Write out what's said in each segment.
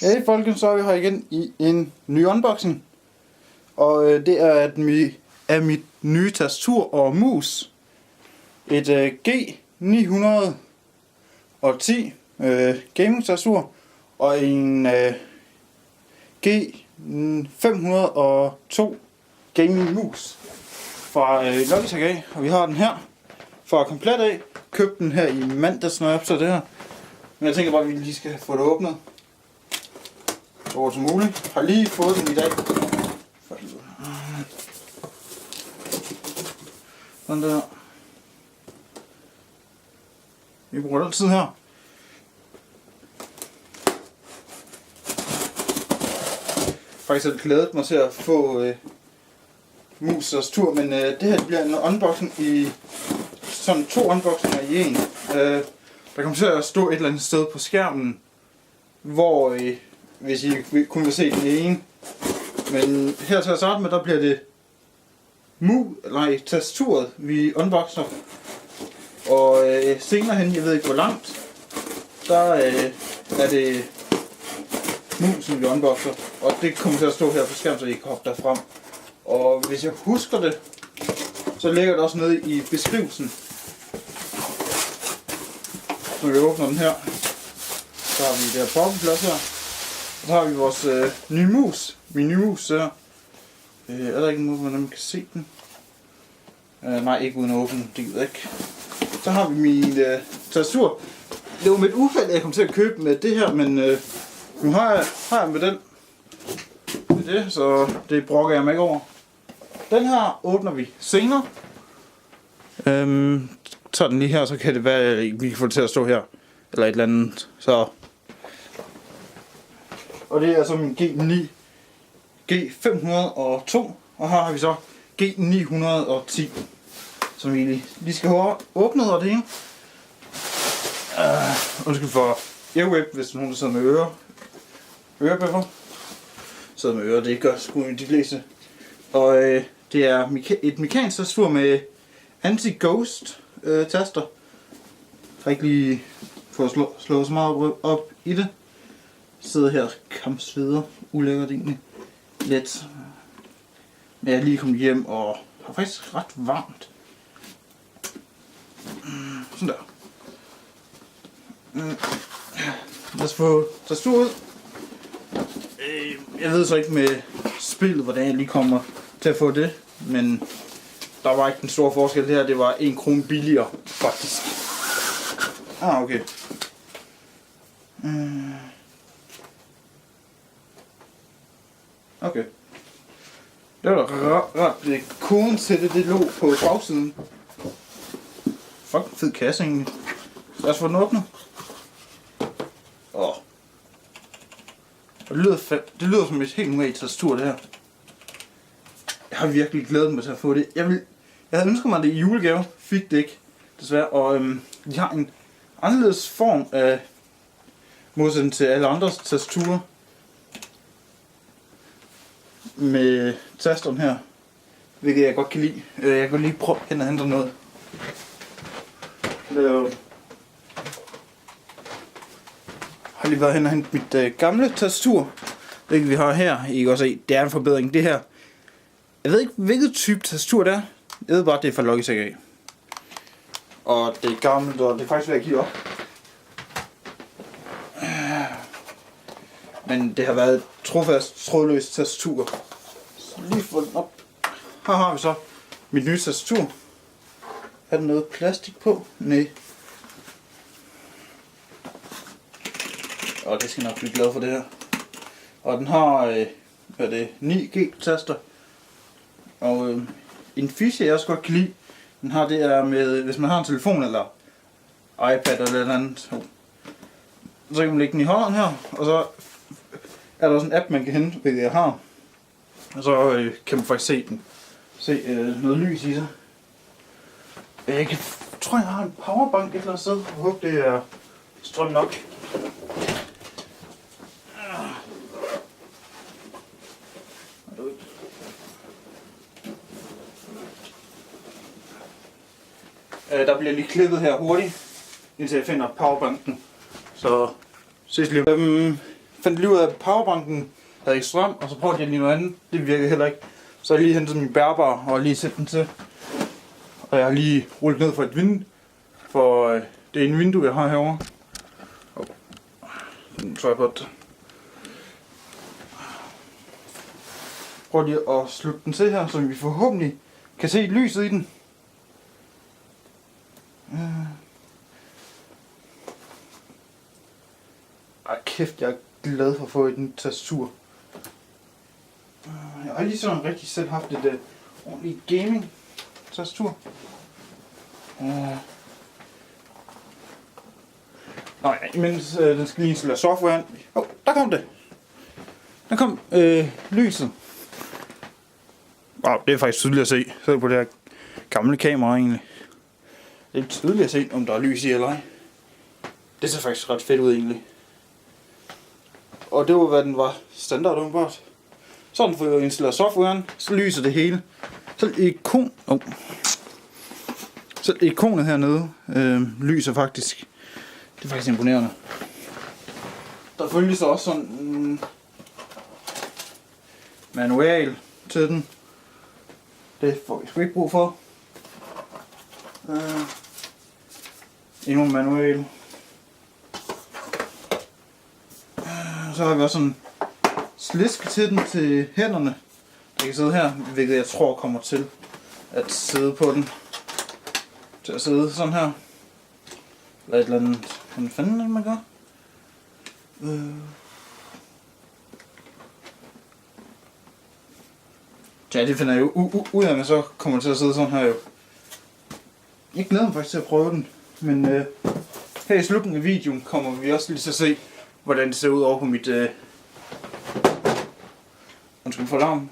Hey folkens, så er vi her igen i en ny unboxing. Og det er af mit nye tastatur og mus. Et G910 gaming tastatur og en G502 gaming mus fra Logitech af. Og vi har den her fra komplet af. Købte den her i mandags, når jeg optager det her. Men jeg tænker bare, at vi lige skal få det åbnet så godt som muligt. Har lige fået den i dag. Sådan der. Vi bruger den tid her. Faktisk har jeg glædet mig til at få mus og tastatur, men det her bliver en unboxing i sådan 2 unboxinger i en. Der kommer til at stå et eller andet sted på skærmen, hvor hvis I kun vil se den ene. Men her til at starte med, der bliver det tastaturet, vi unboxer. Og senere hen, jeg ved ikke hvor langt, der er det musen, vi unboxer. Og det kommer til at stå her på skærmen, så I kan hoppe derfra. Og hvis jeg husker det, så ligger det også nede i beskrivelsen. Når vi åbner den her, så har vi det her poppeplads her. Og så har vi vores nye mus. Min nye mus her. Er der ikke en måde, hvordan man kan se den? Nej, ikke uden at åbne den. Det gider ikke. Så har vi min tastatur. Det var med et ufald, jeg kom til at købe med det her, men nu har jeg med den. Det, så det brokker jeg mig ikke over. Den her åbner vi senere. Tager den lige her, så kan det være, at vi kan få det til at stå her. Eller et eller andet. Så. Og det er så min G502. Og her har vi så G910. Som vi lige skal have åbnet og det ene. Undskyld for earweb, hvis nogen der sidder med ørebøffer. Sidder med ører, det gør sgu de fleste. Og det er et mekanisk tastatur med anti-ghost taster. Jeg har ikke lige fået slået så meget op i det. Jeg sidder her kampsveder, ulækkert egentlig. Lidt. Men jeg er lige kommet hjem og har faktisk ret varmt. Sådan der. Lad os få tastaturet ud. Jeg ved så ikke med spillet, hvordan jeg lige kommer til at få det, men der var ikke den store forskel. Det her, det var 1 krone billigere, faktisk. Okay. Okay. Det var da ret koden til det lå på bagsiden. Fuck, fed kasse egentlig. Lad os få den åbnet. Og det lyder som et helt normalt tastatur, det her. Jeg har virkelig glædet mig til at få det. Jeg havde ønsket mig det i julegave. Fik det ikke, desværre. Og de har en anderledes form af modsætning til alle andres tastaturer. Med tasterne her. Hvilket jeg godt kan lide. Jeg kan lige prøve hen og hente noget. Jeg har lige været hen og hentet mit gamle tastatur. Hvilket vi har her. I kan også se, det er en forbedring. Det her. Jeg ved ikke, hvilket type tastatur det er. Jeg ved bare, det er fra Logitech af. Og det er gammelt, og det er faktisk ved at give op. Men det har været et trofast, trådløst tastatur. Så lige få den op. Her har vi så mit nye tastatur. Er der noget plastik på? Nej. Og det skal nok blive glad for det her. Og den har 9G-taster. Og en feature jeg også godt kan lide, den har det er med, hvis man har en telefon eller iPad eller noget andet, så kan man lægge den i hånden her, og så er der også en app man kan hente, hvilket jeg har. Og så kan man faktisk se noget lys i sig. Jeg tror jeg har en powerbank et eller andet sted, jeg håber det er strøm nok. Der bliver lige klippet her hurtigt, indtil jeg finder powerbanken. Så ses lige. fandt lige ud af, at powerbanken havde ikke strøm, og så prøvede jeg lige noget andet. Det virkede heller ikke. Så jeg lige hentet min bærbar og lige sætte den til. Og jeg har lige rullet ned for et vindue, for det er en vindue, jeg har herovre. Den tripod. Prøv lige at slutte den til her, så vi forhåbentlig kan se lyset i den. Ej kæft, jeg er glad for at få et tastatur. Jeg har lige sådan rigtig selv haft et ordentligt gaming tastatur. Nej, imens den skal lige installere softwaren. Der kom det. Der kom lyset. Wow, det er faktisk tydeligt at se, selv på det her gamle kamera egentlig. Det er tydeligt at se, om der er lys i eller ej. Det ser faktisk ret fedt ud egentlig. Og det var hvad den var standard åbenbart. Sådan får jeg installeret softwaren, så lyser det hele. Så ikonet hernede lyser faktisk. Det er faktisk imponerende. Der følger så også sådan en manual til den. Det får vi sgu ikke brug for. Endnu en manual. Så har vi også sådan sliske til den til hænderne. Der kan sidde her, hvilket jeg tror kommer til at sidde på den. Til at sidde sådan her. Eller et eller andet. Hvordan fanden er det, man gør? Ja, det finder jeg jo ud af, men så kommer det til at sidde sådan her jo. Jeg glæder mig faktisk til at prøve den. Men her i slutningen af videoen kommer vi også lige til at se, hvordan det ser ud over på mit undskyld for larm.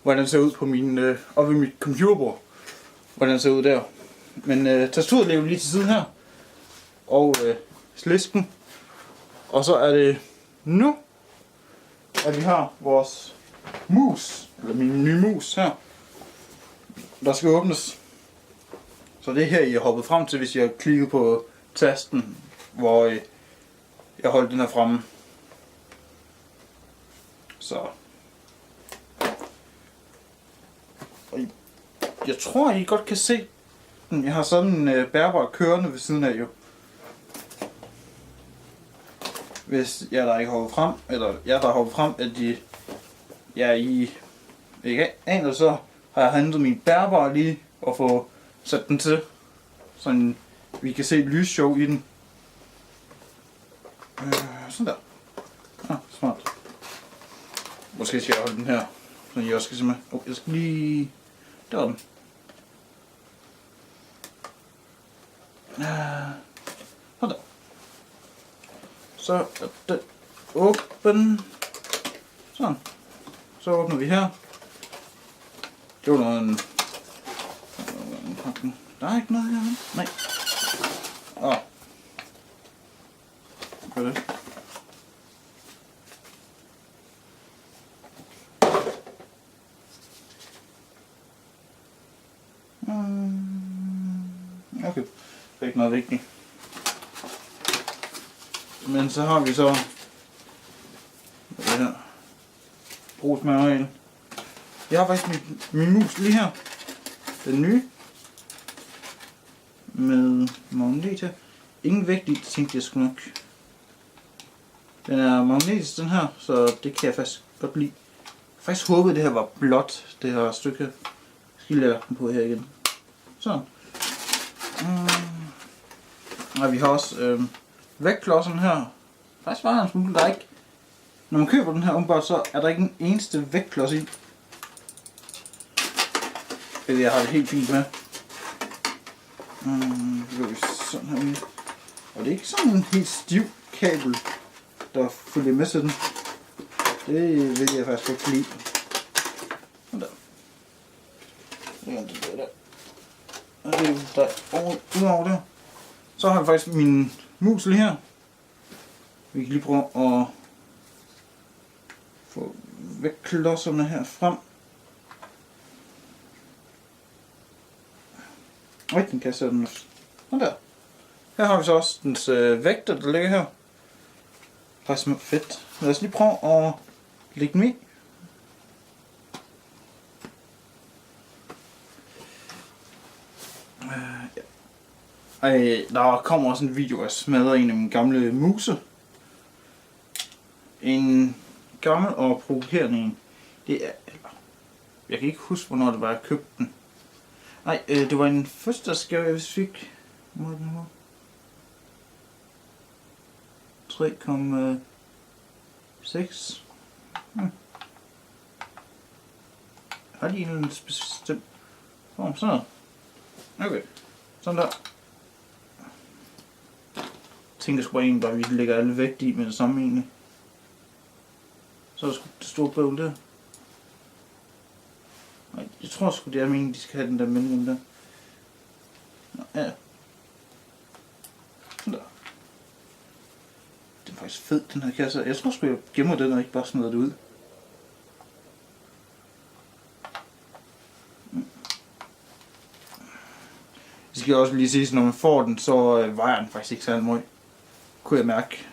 Hvordan det ser ud på min oppe i mit computerbord. Hvordan det ser ud der. Men tastaturet ligger lige til siden her. Og slisken. Og så er det nu, at vi har vores mus. Eller min nye mus her. Der skal åbnes. Så det er her, I har hoppet frem til, hvis jeg har klikket på tasten, hvor jeg holdt den her fremme. Så. Og jeg tror, I godt kan se den. Jeg har sådan en bærbar kørende ved siden af jo. Hvis jeg der ikke har hoppet frem, eller jeg der har hoppet frem, at I ikke aner, så har jeg hentet min bærbar lige og få sat den til, så vi kan se et lysshow i den. Sådan der. Smart. Måske skal jeg holde den her, så I også skal se med. Jeg skal lige... Der var den. Sådan der. Så er den åben. Sådan. Så åbner vi her. Det var noget en... Der er ikke noget her. Nej. Hvad er det? Okay. Det er ikke noget vigtigt. Men så har vi så det her brugsmanual. Jeg har faktisk min mus lige her. Den nye. Med magnet her. Ingen vægt i, det tænkte jeg sgu nok. Den er magnetisk den her, så det kan jeg faktisk godt lide. Jeg faktisk håbede det her var blåt, det her stykke her. Jeg skal lige lade den på her igen. Sådan. Og vi har også vægtklodserne her. Faktisk var der en smule, der er ikke... Når man køber den her umiddelbart, så er der ikke en eneste vægtklods i. Jeg har det helt fint med. Sådan her ud. Og det er ikke sådan en helt stiv kabel, der følger med til den. Det vil jeg faktisk godt lide. Sådan der. Det der. Og det er der udover der. Så har vi faktisk min mus lige her. Vi kan lige prøve at få vægtklodserne her frem. Og den kan sætte den sådan der. Her har vi så også dens vægter, der ligger her. Faktisk fedt. Lad os lige prøve at lægge dem i. Der kommer også en video, jeg smadrer en af mine gamle muse. En gammel og provokerende en. Det er... Jeg kan ikke huske, hvornår det var, jeg købte den. Nej, det var en fødselsdagsgave, jeg fik. Hvor er den nu? 3,6. Har de en bestemt form? Sådan. Okay. Sådan der. Jeg tænker sgu bare egentlig bare, at vi lægger alle vægt i med det samme egentlig. Så er der sgu det store bøvl der. Nej, jeg tror sgu det er meningen, de skal have den der melding der. Nå, ja. Sådan der. Det er faktisk fed, den her kasse. Jeg tror sgu jeg gemmer den og ikke bare smider det ud. Det skal jeg også lige sige, at når man får den, så vejer den faktisk ikke særlig meget. Kunne jeg mærke.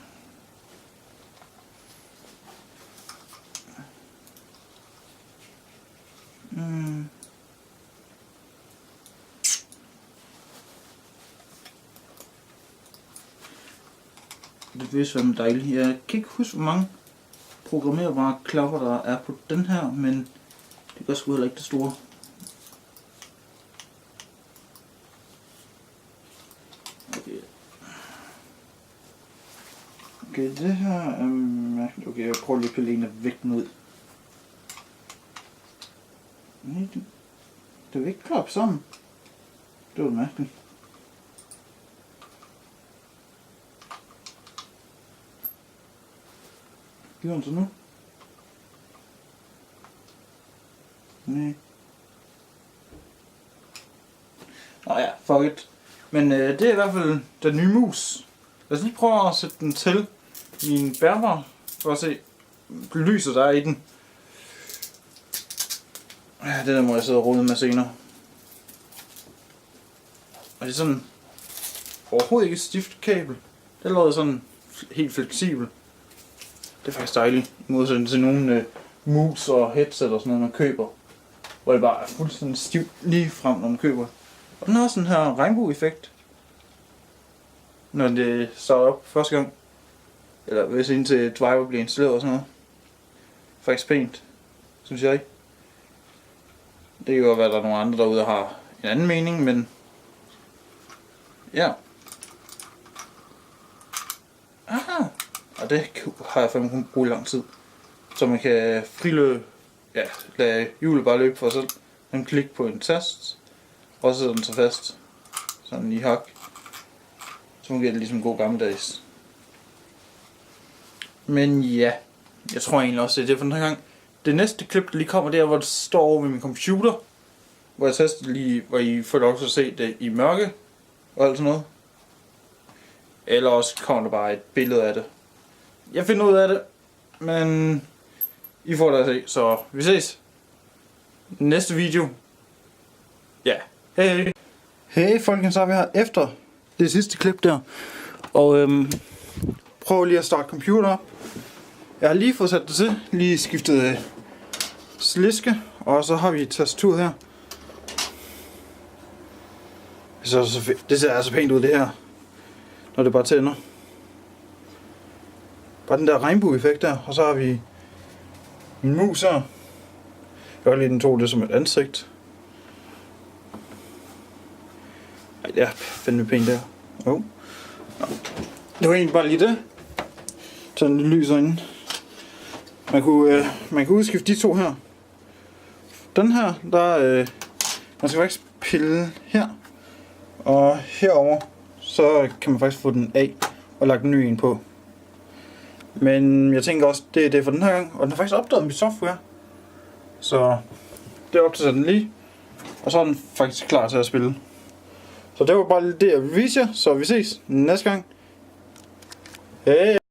Det vil være dejligt. Jeg kan ikke huske, hvor mange programmerbare klapper der er på den her, men det gør sgu heller ikke det store. Okay, det her er mærkeligt. Okay, jeg prøver lige at pille en af vægten ud. Nej, det vil ikke klappe sammen. Det var mærkeligt. Giver den så nu? Nej. Nå ja, fuck it. Men det er i hvert fald den nye mus. Lad os lige prøve at sætte den til min bærbar, for at se lyset der er i den. Ja, det der må jeg sidde og rode med senere. Og det er sådan overhovedet ikke et stift kabel. Det er lavet sådan helt fleksibel. Det er faktisk dejligt, i modsætning til nogle mus og headset og sådan noget, man køber. Hvor det bare er fuldstændig stivt lige frem, når man køber. Og den har sådan her regnbue-effekt. Når det starter op første gang. Eller hvis indtil driver bliver installeret og sådan noget. Faktisk pænt, synes jeg. Det kan jo være, at der er nogle andre derude, der har en anden mening, men... Ja. Aha! Og det har jeg fandme kun brugt i lang tid. Så man kan friløbe, ja, lade hjulet bare løbe for sig selv. Man klikker på en tast, og så sætter den sig fast. Sådan i hak. Så fungerer det ligesom god gammeldags. Men ja, jeg tror egentlig også, det er det for den her gang. Det næste klip, der lige kommer, der hvor det står over ved min computer. Hvor jeg tester lige, hvor I får lov til at se det i mørke. Og alt sådan noget. Eller også kommer der bare et billede af det. Jeg finder ud af det, men I får det at se, så vi ses. Næste video. Ja, hej. Hey folkens, så er vi her efter det sidste klip der. Og prøv lige at starte computer op. Jeg har lige fået sat det til, lige skiftet sliske, og så har vi et tastatur her. Det ser altså pænt ud det her, når det bare tænder. Bare den der regnbue-effekt der, og så har vi en mus her. Jeg kan lige den tog det som et ansigt. Ej, det er fandme pænt der. Oh. Det var egentlig bare lige det. Sådan lidt lys herinde. Man kunne udskifte de to her. Den her, der man skal faktisk pille her. Og herover så kan man faktisk få den af og lagt en ny en på. Men jeg tænker også, det er det for den her gang. Og den har faktisk opdaget mit software. Så det opdager den lige. Og så er den faktisk klar til at spille. Så det var bare det, jeg vil vise jer. Så vi ses næste gang. Hej!